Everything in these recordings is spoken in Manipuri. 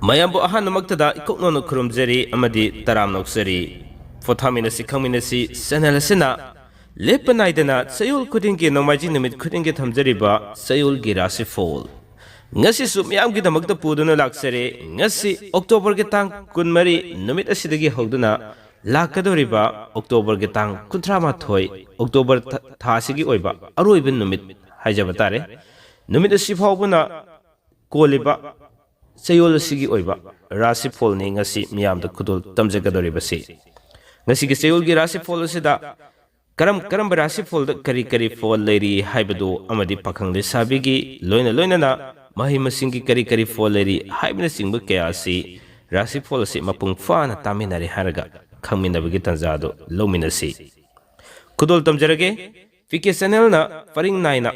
mayambu ahanmaktada ikoknono khurumjari amadi taramnoksari pothaminasi khangminasi channel asina lepanaidana sayul khudingi nomaji numit khudingi thamjariba sayul gi Rashifal ngasi su miyam gi damakta puduna laksare ngasi October gi tang 13 numit asidagi hogduna lakadoriba October gi tang 38 October thasigi oiba aroibin numit haijabatare numit asi phawbuna koliba sayol sigi oiba Rashifal ni ngasi miyam da khudul tamjagadoriba si ngasi gi sayol gi Rashifal sida karam Rashifal da kari fall leri haibadu amadi pakhang le sabigi loina na mahi masingi kari fall leri haibna singba kaya si Rashifal si mapung fana taminari haraga khangminabagi tanjado lominasi khudul tamjarage fike channel na faring naina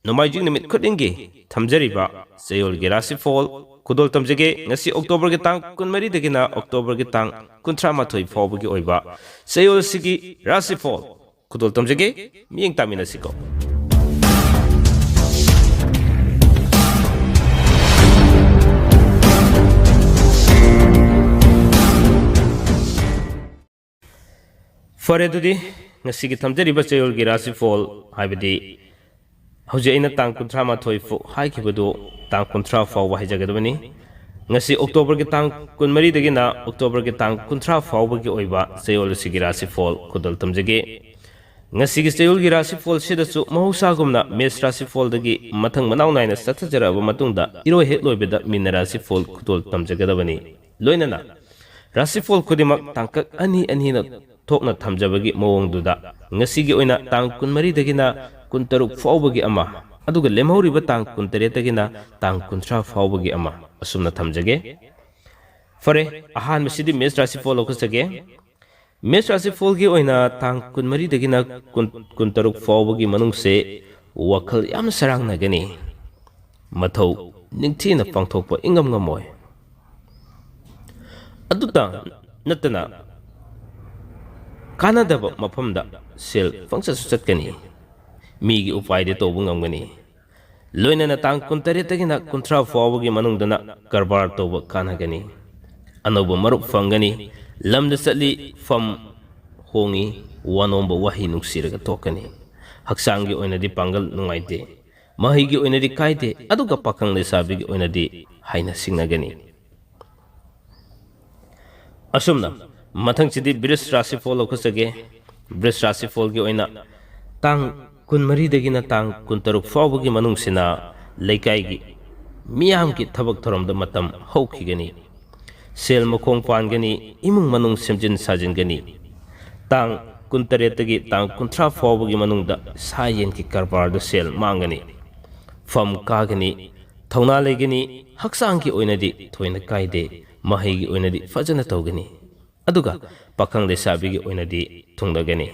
nomaijing nimit khudingi thamjariba sayol gi Rashifal khudul tamjage ngasi October gi tang 13 dagina October gi tang 38 fawbagi oiba sayol sigi Rashifal khudul tamjage miyeng taminasiko fare dudi ngasi gi thamjariba sayol gi Rashifal haibadi hauji aina tang 38 fu haikibadu tang 30 fawba haijagadabani ngasi October gi tang 13 dagina October gi tang 30 fawbagi oiba sayol sigi Rashifal khudul tamjage ngasi gi sayol gi Rashifal sidasu mahusagumna mes Rashifal dagi mathang manaw naina sathajaraba matungda iro he loibeda min Rashifal khudul tamjagadabani loinana Rashifal khudimak tangkak ani na thokna thamjabagi mawongduda ngasi gi oina tang 13 dagina 13 fawbagi ama aduga lemhoriba tang 13 dagina tang 30 fawbagi ama asumna thamjage fare ahan masidi mes Rashifal okusage mes Rashifal gi oina tang 13 dagina 13 fawbagi manungse wakhal yam sarang nagani mathau ningthina pangthokpa ingam ngamoy aduta natana kanadaba mafamda sel fangsa suchatkani migi upaide tobu ngamgani loinana tang 13 dagina 30 fawbagi manungdana karbar toba kanagani anoba marup fangani lamda satli fam hongi wanomba wahi nuksiraga tokani haksangi oinadi pangal nungaite mahigi oinadi kaite aduga pakang lesabigi oinadi haina singnagani asumna mathang chidi Bris Rashifal okusage Bris Rashifal gi oina tang 13 dagina tang 13 fawbagi manungsina leikai gi miyam gi thabak thoramda matam haukhigani sel makhong pangani imung manung semjin sajin gani tang 13 dagi tang 30 fawbagi manungda sayen ki karbar da sel mangani fam kagani thona legani haksang ki oinadi thoina kaide mahi gi oinadi fajana tawgani aduga pakhang lesabi gi oinadi thungdagani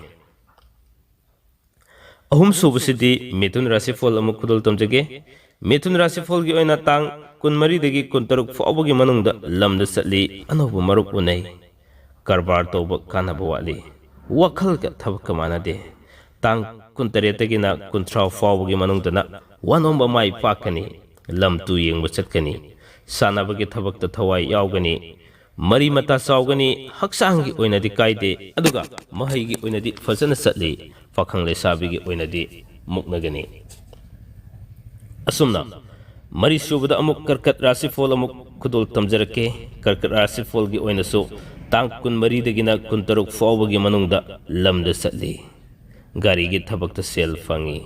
ahum subusidi Mithun Rashifal amuk khudul tamjage Mithun Rashifal gi oina tang 13 dagi 13 fawbagi manungda lamda satli anobu maruk unai karbar toba kanaba wali wakhal ga thabka manade tang 13 dagina 30 fawbagi manungdana wanomba mai pakani lamtu yengba chatkani sanabagi thabakta thawai yaugani mari mata saugani haksangi oinadi kaide aduga mahigi oinadi fazana satli pakhang lesabigi oinadi muknagani asumna mari subada amuk karkat Rashifal amuk khudul tamjarake karkat Rashifal gi oinasu tang 13 dagina 13 fawbagi manungda lamda satli gari gi thabakta sel fangi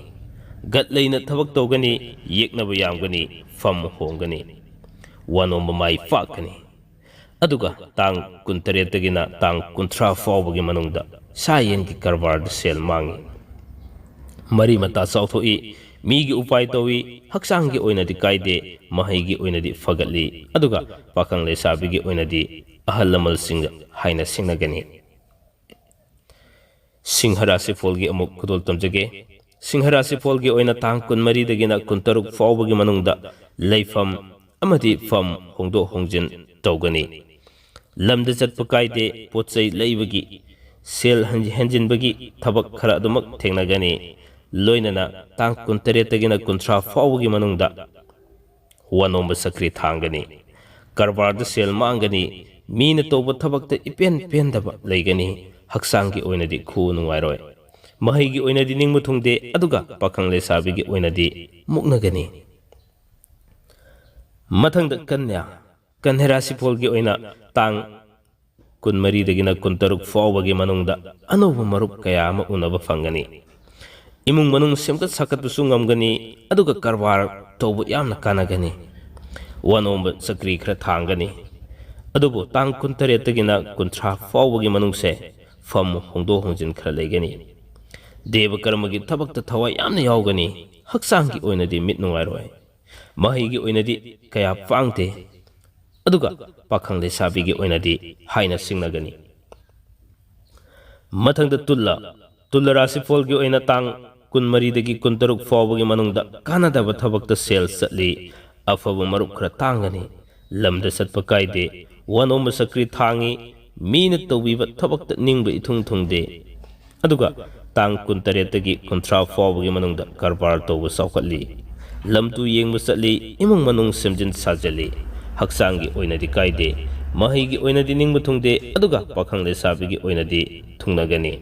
gatleina thabak tawgani yeknaba yamgani fam hongani wanomba mai fakani aduga tang 13 dagina tang 30 fawbagi manungda sayen ki karbar da sel mangi mari mata sauthoi migi upai tawi haksangi oinadi kaide mahigi oinadi fagatli aduga pakhang lesabigi oinadi ahal lamal singa haina singnagani Rashifal gi amuk khudul tamjage Rashifal gi oina tang 13 dagina 13 fawbagi manungda leifam amadi fam hongdo hongjin tawgani lamda chatpa kaide potsai leibagi sel hanjinbagi thabak khara adumak thengnagani loinana tang 13 dagina 30 fawbagi manungda wanomba sakri thangani ꯀꯔꯕꯥꯔꯗ ꯁꯦꯜ ꯃꯥꯡꯒꯅꯤ ꯃꯤꯅ ꯇꯧꯕ ꯊꯕꯛꯇ ꯏꯄꯦꯟ ꯄꯦꯟꯗꯕ ꯂꯩꯒꯅꯤ ꯍꯛꯆꯥꯡꯒꯤ ꯑꯣꯏꯅꯗꯤ ꯈꯨ ꯅꯨꯡꯉꯥꯏꯔꯣꯏ ꯃꯍꯩꯒꯤ ꯑꯣꯏꯅꯗꯤ ꯅꯤꯡꯕ ꯊꯨꯡꯗꯦ ꯑꯗꯨꯒ ꯄꯥꯈꯪ ꯂꯩꯁꯥꯕꯤꯒꯤ ꯑꯣꯏꯅꯗꯤ ꯃꯨꯛꯅꯒꯅꯤ ꯃꯊꯪꯗ ꯀꯟꯌꯥ ꯔꯥꯁꯤꯐꯣꯜꯒꯤ ꯑꯣꯏꯅ ꯇꯥꯡ 24ꯗꯒꯤꯅ 26 ꯐꯥꯎꯕꯒꯤ ꯃꯅꯨꯡꯗ ꯑꯅꯧꯕ ꯃꯔꯨꯞ ꯀꯌꯥ ꯑꯃ ꯎꯅꯕ ꯐꯪꯒꯅꯤ ꯏꯃꯨꯡ ꯃꯅꯨꯡ ꯁꯦꯝꯒꯠ ꯁꯥꯒꯠꯄꯁꯨ ꯉꯝꯒꯅꯤ ꯑꯗꯨꯒ ꯀꯔꯕꯥꯔ ꯇꯧꯕ ꯌꯥꯝꯅ ꯀꯥꯟꯅꯒꯅꯤ ꯋꯥꯅꯣꯝꯕ ꯆꯀ꯭ꯔꯤ ꯈꯔ ꯊꯥꯡꯒꯅꯤ ꯑꯗꯨꯕꯨ ꯇꯥꯡ 28ꯗꯒꯤꯅ 30 ꯐꯥꯎꯕꯒꯤ ꯃꯅꯨꯡꯁꯦ ꯐꯝ ꯍꯣꯡꯗꯣꯛ ꯍꯣꯡꯖꯤꯟ ꯈꯔ ꯂꯩꯒꯅꯤ ꯗꯦꯕ ꯀꯔꯃꯒꯤ ꯊꯕꯛꯇ ꯊꯋꯥꯏ ꯌꯥꯝꯅ ꯌꯥꯎꯒꯅꯤ ꯍꯛꯆꯥꯡꯒꯤ ꯑꯣꯏꯅꯗꯤ ꯃꯤꯠ ꯅꯨꯡꯉꯥꯏꯔꯣꯏ ꯃꯍꯩꯒꯤ ꯑꯣꯏꯅꯗꯤ ꯀꯌꯥ ꯄꯥꯡꯗꯦ ꯑꯗꯨꯒ ꯄꯥꯈꯪ ꯂꯩꯁꯥꯕꯤꯒꯤ ꯑꯣꯏꯅꯗꯤ ꯍꯥꯏꯅ ꯁꯤꯡꯅꯒꯅꯤ ꯃꯊꯪꯗ ꯇꯨꯜꯂ ꯔꯥꯁꯤꯐꯣꯜꯒꯤ ꯑꯣꯏꯅ ꯇꯥꯡ 24ꯗꯒꯤ 26 ꯐꯥꯎꯕꯒꯤ ꯃꯅꯨꯡꯗ ꯀꯥꯟꯅꯗꯕ ꯊꯕꯛꯇ ꯁꯦꯜ ꯆꯠꯂꯤ ꯑꯐꯕ ꯃꯔꯨꯞ ꯈꯔ ꯇꯥꯡꯒꯅꯤ ꯂꯝꯗ ꯆꯠꯄ ꯀꯥꯏꯗꯦ ꯋꯥꯅꯣꯝꯕ ꯆꯀ꯭ꯔꯤ ꯊꯥꯡꯉꯤ ꯃꯤꯅ ꯇꯧꯕꯤꯕ ꯊꯕꯛꯇ ꯅꯤꯡꯕ ꯏꯊꯨꯡ ꯊꯨꯡꯗꯦ ꯑꯗꯨꯒ ꯇꯥꯡ 28ꯗꯒꯤ 30 ꯐꯥꯎꯕꯒꯤ ꯃꯅꯨꯡꯗ ꯀꯔꯕꯥꯔ ꯇꯧꯕ ꯆꯥꯎꯈꯠꯂꯤ ꯂꯝꯇꯨ ꯌꯦꯡꯕ ꯆꯠꯂꯤ ꯏꯃꯨꯡ ꯃꯅꯨꯡ ꯁꯦꯝꯖꯤꯟ ꯁꯥꯖꯤꯜꯂꯤ ꯍꯛꯆꯥꯡꯒꯤ ꯑꯣꯏꯅꯗꯤ ꯀꯥꯏꯗꯦ ꯃꯍꯩꯒꯤ ꯑꯣꯏꯅꯗꯤ ꯅꯤꯡꯕ ꯊꯨꯡꯗꯦ ꯑꯗꯨꯒ ꯄꯥꯈꯪ ꯂꯩꯁꯥꯕꯤꯒꯤ ꯑꯣꯏꯅꯗꯤ ꯊꯨꯡꯅꯒꯅꯤ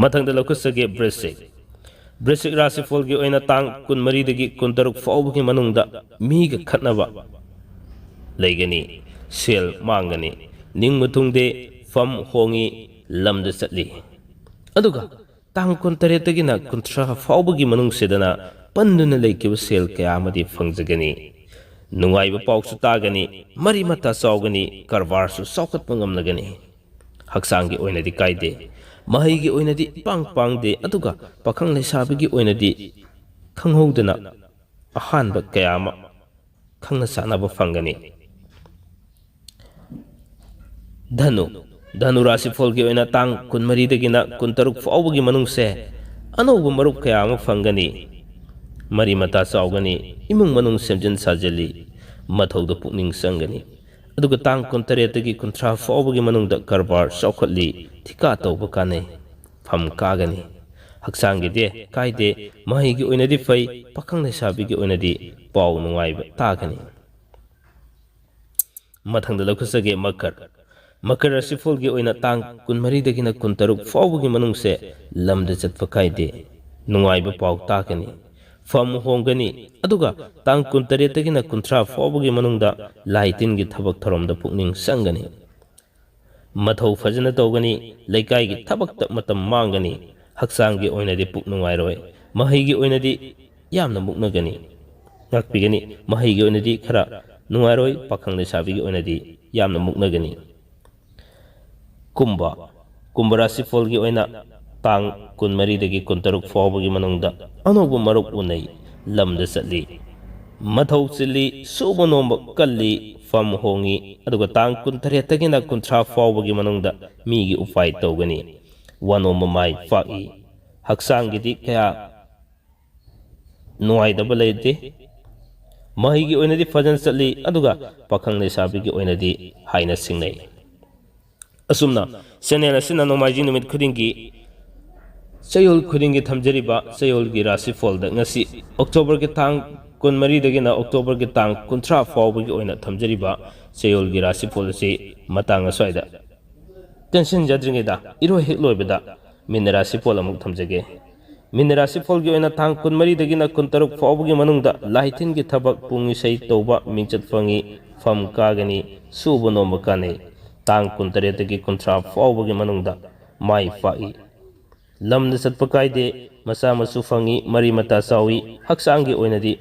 ꯃꯊꯪꯗ ꯂꯧꯈꯠꯆꯒꯦ ꯕ꯭ꯔꯦꯁꯤꯛ ꯔꯥꯁꯤꯐꯣꯜꯒꯤ ꯑꯣꯏꯅ ꯇꯥꯡ 24ꯗꯒꯤ 26 ꯐꯥꯎꯕꯒꯤ ꯃꯅꯨꯡꯗ ꯃꯤꯒ ꯈꯠꯅꯕ ꯂꯩꯒꯅꯤ ꯁꯦꯜ ꯃꯥꯡꯒꯅꯤ ꯅꯤꯡꯕ ꯊꯨꯡꯗꯦ ꯐꯝ ꯍꯣꯡꯉꯤ ꯂꯝꯗ ꯆꯠꯂꯤ ꯑꯗꯨꯒ ꯇꯥꯡ 28ꯗꯒꯤꯅ 30 ꯐꯥꯎꯕꯒꯤ ꯃꯅꯨꯡꯁꯤꯗꯅ ꯄꯟꯗꯨꯅ ꯂꯩꯈꯤꯕ ꯁꯦꯜ ꯀꯌꯥ ꯑꯃꯗꯤ ꯐꯪꯖꯒꯅꯤ ꯅꯨꯡꯉꯥꯏꯕ ꯄꯥꯎꯁꯨ ꯇꯥꯒꯅꯤ ꯃꯔꯤ ꯃꯇꯥ ꯆꯥꯎꯒꯅꯤ ꯀꯔꯕꯥꯔꯁꯨ ꯆꯥꯎꯈꯠꯄ ꯉꯝꯂꯒꯅꯤ ꯍꯛꯆꯥꯡꯒꯤ ꯑꯣꯏꯅꯗꯤ ꯀꯥꯏꯗꯦ ꯃꯍꯩꯒꯤ ꯑꯣꯏꯅꯗꯤ ꯏꯄꯥꯡ ꯄꯥꯡꯗꯦ ꯑꯗꯨꯒ ꯄꯥꯈꯪ ꯂꯩꯁꯥꯕꯤꯒꯤ ꯑꯣꯏꯅꯗꯤ ꯈꯪꯍꯧꯗꯅ ꯑꯍꯥꯟꯕ ꯀꯌా ꯑꯃ ꯈꯪꯅ ꯆꯥꯟꯅꯕ ꯐꯪꯒꯅꯤ ꯙꯅꯨ ꯔꯥꯁꯤꯐꯣꯜꯒꯤ ꯑꯣꯏꯅ ꯇꯥꯡ 24ꯗꯒꯤꯅ 26 ꯐꯥꯎꯕꯒꯤ ꯃꯅꯨꯡꯁꯦ ꯑꯅꯧꯕ ꯃꯔꯨꯞ ꯀꯌా ꯑꯃ ꯐꯪꯒꯅꯤ ꯃꯔꯤ ꯃꯇꯥ ꯆꯥꯎꯒꯅꯤ ꯏꯃꯨꯡ ꯃꯅꯨꯡ ꯁꯦꯝꯖꯤꯟ ꯁꯥꯖꯤꯜꯂꯤ ꯃꯊꯧꯗ ꯄꯨꯛꯅꯤꯡ ꯆꯪꯒꯅꯤ ꯑꯗꯨꯒ ꯇꯥꯡ 28ꯗꯒꯤ 30 ꯐꯥꯎꯕꯒꯤ ꯃꯅꯨꯡꯗ ꯀꯔꯕꯥꯔ ꯆꯥꯎꯈꯠꯂꯤ ꯊꯤꯀꯥ ꯇꯧꯕ ꯀꯥꯟꯅꯩ ꯐꯝ ꯀꯥꯒꯅꯤ ꯍꯛꯆꯥꯡꯒꯤꯗꯤ ꯀꯥꯏꯗꯦ ꯃꯍꯩꯒꯤ ꯑꯣꯏꯅꯗꯤ ꯐꯩ ꯄꯥꯈꯪ ꯂꯩꯁꯥꯕꯤꯒꯤ ꯑꯣꯏꯅꯗꯤ ꯄꯥꯎ ꯅꯨꯡꯉꯥꯏꯕ ꯇꯥꯒꯅꯤ ꯃꯊꯪꯗ ꯂꯧꯈꯠꯆꯒꯦ ꯃꯀꯔ ꯔꯥꯁꯤꯐꯣꯜꯒꯤ ꯑꯣꯏꯅ ꯇꯥꯡ 24ꯗꯒꯤꯅ 26 ꯐꯥꯎꯕꯒꯤ ꯃꯅꯨꯡꯁꯦ ꯂꯝꯗ ꯆꯠꯄ ꯀꯥꯏꯗꯦ ꯅꯨꯡꯉꯥꯏꯕ ꯄꯥꯎ ꯇꯥꯒꯅꯤ ꯐꯝ ꯍꯣꯡꯒꯅꯤ ꯑꯗꯨꯒ ꯇꯥꯡ 28ꯗꯒꯤꯅ 30 ꯐꯥꯎꯕꯒꯤ ꯃꯅꯨꯡꯗ ꯂꯥꯏ ꯇꯤꯟꯒꯤ ꯊꯕꯛ ꯊꯧꯔꯝꯗ ꯄꯨꯛꯅꯤꯡ ꯆꯪꯒꯅꯤ ꯃꯊꯧ ꯐꯖꯅ ꯇꯧꯒꯅꯤ ꯂꯩꯀꯥꯏꯒꯤ ꯊꯕꯛꯇ ꯃꯇꯝ ꯃꯥꯡꯒꯅꯤ ꯍꯛꯆꯥꯡꯒꯤ ꯑꯣꯏꯅꯗꯤ ꯄꯨꯛ ꯅꯨꯡꯉꯥꯏꯔꯣꯏ ꯃꯍꯩꯒꯤ ꯑꯣꯏꯅꯗꯤ ꯌꯥꯝꯅ ꯃꯨꯛꯅꯒꯅꯤ ꯉꯥꯛꯄꯤꯒꯅꯤ ꯃꯍꯩꯒꯤ ꯑꯣꯏꯅꯗꯤ ꯈꯔ ꯅꯨꯡꯉꯥꯏꯔꯣꯏ ꯄꯥꯈꯪ ꯂꯩꯁꯥꯕꯤꯒꯤ ꯑꯣꯏꯅꯗꯤ ꯌꯥꯝꯅ ꯃꯨꯛꯅꯒꯅꯤ ꯀꯨꯝꯚ ꯔꯥꯁꯤꯐꯣꯜꯒꯤ ꯑꯣꯏꯅ ꯇꯥꯡ 24ꯗꯒꯤ 26 ꯐꯥꯎꯕꯒꯤ ꯃꯅꯨꯡꯗ ꯑꯅꯧꯕ ꯃꯔꯨꯞ ꯎꯅꯩ ꯂꯝꯗ ꯆꯠꯂꯤ ꯃꯊꯧ ꯆꯤꯜꯂꯤ ꯁꯨꯕ ꯅꯣꯝꯕ ꯀꯜꯂꯤ ꯐꯝ ꯍꯣꯡꯉꯤ ꯑꯗꯨꯒ ꯇꯥꯡ 28ꯗꯒꯤꯅ 30 ꯐꯥꯎꯕꯒꯤ ꯃꯅꯨꯡꯗ ꯃꯤꯒꯤ ꯎꯄꯥꯏ ꯇꯧꯒꯅꯤ ꯋꯥꯅꯣꯝꯕ ꯃꯥꯏ ꯄꯥꯛꯏ ꯍꯛꯆꯥꯡꯒꯤꯗꯤ ꯀꯌꯥ ꯅꯨꯡꯉꯥꯏꯇꯕ ꯂꯩꯇꯦ ꯃꯍꯩꯒꯤ ꯑꯣꯏꯅꯗꯤ ꯐꯖꯅ ꯆꯠꯂꯤ ꯑꯗꯨꯒ ꯄꯥꯈꯪ ꯂꯩꯁꯥꯕꯤꯒꯤ ꯑꯣꯏꯅꯗꯤ ꯍꯥꯏꯅ ꯁꯤꯡꯅꯩ ꯑꯁꯨꯝꯅ ꯆꯦꯅꯦꯜ ꯑꯁꯤꯅ ꯅꯣꯡꯃꯥꯏꯖꯤꯡ ꯅꯨꯃꯤꯠ ꯈꯨꯗꯤꯡꯒꯤ ꯆꯌꯣꯜ ꯈꯨꯗꯤꯡꯒꯤ ꯊꯝꯖꯔꯤꯕ ꯆꯌꯣꯜꯒꯤ ꯔꯥꯁꯤꯐꯣꯜꯗ ꯉꯁꯤ ꯑꯣꯛꯇꯣꯕꯔꯒꯤ ꯇꯥꯡ 24ꯗꯒꯤꯅ ꯑꯣꯛꯇꯣꯕꯔꯒꯤ ꯇꯥꯡ 30 ꯐꯥꯎꯕꯒꯤ ꯑꯣꯏꯅ ꯊꯝꯖꯔꯤꯕ ꯆꯌꯣꯜꯒꯤ ꯔꯥꯁꯤꯐꯣꯜ ꯑꯁꯤ ꯃꯇꯥꯡ ꯑꯁ꯭ꯋꯥꯏꯗ ꯇꯦꯟꯁꯤꯟꯖꯗ꯭ꯔꯤꯉꯩꯗ ꯏꯔꯣꯏ ꯍꯦꯛ ꯂꯣꯏꯕꯗ ꯃꯤꯟ ꯔꯥꯁꯤꯐꯣꯜ ꯑꯃꯨꯛ ꯊꯝꯖꯒꯦ ꯃꯤꯟ ꯔꯥꯁꯤꯐꯣꯜꯒꯤ ꯑꯣꯏꯅ ꯇꯥꯡ 24ꯗꯒꯤꯅ 26 ꯐꯥꯎꯕꯒꯤ ꯃꯅꯨꯡꯗ ꯂꯥꯏꯇꯤꯟꯒꯤ ꯊꯕꯛ ꯄꯨꯡ ꯏꯁꯩ ꯇꯧꯕ ꯃꯤꯡꯆꯠ ꯐꯪꯏ ꯐꯝ ꯀꯥꯒꯅꯤ ꯁꯨꯕ ꯅꯣꯝꯕ ꯀꯥꯟꯅꯩ ꯇꯥꯡ 28ꯗꯒꯤ 30 ꯐꯥꯎꯕꯒꯤ ꯃꯅꯨꯡꯗ ꯃꯥꯏ ꯄꯥꯛꯏ ꯂꯝꯗ ꯆꯠꯄ ꯀꯥꯏꯗꯦ ꯃꯆꯥ ꯃꯁꯨ ꯐꯪꯏ ꯃꯔꯤ ꯃꯇꯥ ꯆꯥꯎꯏ ꯍꯛꯆꯥꯡꯒꯤ ꯑꯣꯏꯅꯗꯤ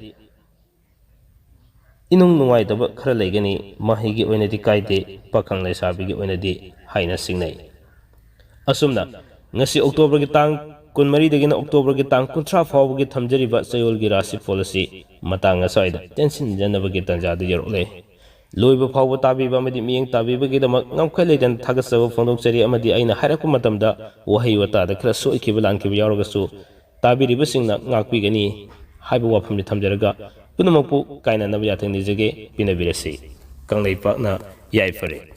ꯏꯅꯨꯡ ꯅꯨꯡꯉꯥꯏꯇꯕ ꯈꯔ ꯂꯩꯒꯅꯤ ꯃꯍꯩꯒꯤ ꯑꯣꯏꯅꯗꯤ ꯀꯥꯏꯗꯦ ꯄꯥꯈꯪ ꯂꯩꯁꯥꯕꯤꯒꯤ ꯑꯣꯏꯅꯗꯤ ꯍꯥꯏꯅ ꯁꯤꯡꯅꯩ ꯑꯁꯨꯝꯅ ꯉꯁꯤ ꯑꯣꯛꯇꯣꯕꯔꯒꯤ ꯇꯥꯡ 24ꯗꯒꯤꯅ ꯑꯣꯛꯇꯣꯕꯔꯒꯤ ꯇꯥꯡ 30 ꯐꯥꯎꯕꯒꯤ ꯊꯝꯖꯔꯤꯕ ꯆꯌꯣꯜꯒꯤ ꯔꯥꯁꯤꯐꯣꯜ ꯑꯁꯤ ꯃꯇꯥꯡ ꯑꯁ꯭ꯋꯥꯏꯗ ꯇꯦꯟꯁꯤꯟꯖꯅꯕꯒꯤ ꯇꯥꯟꯖꯥꯗꯨ ꯌꯧꯔꯛꯂꯦ ꯂꯣꯏꯕ ꯐꯥꯎꯕ ꯇꯥꯕꯤꯕ ꯑꯃꯗꯤ ꯃꯤꯠꯌꯦꯡ ꯇꯥꯕꯤꯕꯒꯤꯗꯃꯛ ꯉꯝꯈꯩ ꯂꯩꯇꯅ ꯊꯥꯒꯠꯆꯕ ꯐꯣꯡꯗꯣꯛꯆꯔꯤ ꯑꯃꯗꯤ ꯑꯩꯅ ꯍꯥꯏꯔꯛꯄ ꯃꯇꯝꯗ ꯋꯥꯍꯩ ꯋꯥꯇꯥꯗ ꯈꯔ ꯁꯣꯏꯈꯤꯕ ꯂꯥꯟꯈꯤꯕ ꯌꯥꯎꯔꯒꯁꯨ ꯇꯥꯕꯤꯔꯤꯕꯁꯤꯡꯅ ꯉꯥꯛꯄꯤꯒꯅꯤ ꯍꯥꯏꯕ ꯋꯥꯐꯝꯗꯤ ꯊꯝꯖꯔꯒ ꯄꯨꯝꯅꯃꯛꯄꯨ ꯀꯥꯏꯅꯅꯕ ꯌꯥꯊꯪ ꯅꯤꯖꯒꯦ ꯄꯤꯅꯕꯤꯔꯁꯤ ꯀꯪꯂꯩꯄꯥꯛꯅ ꯌꯥꯏꯐꯔꯦ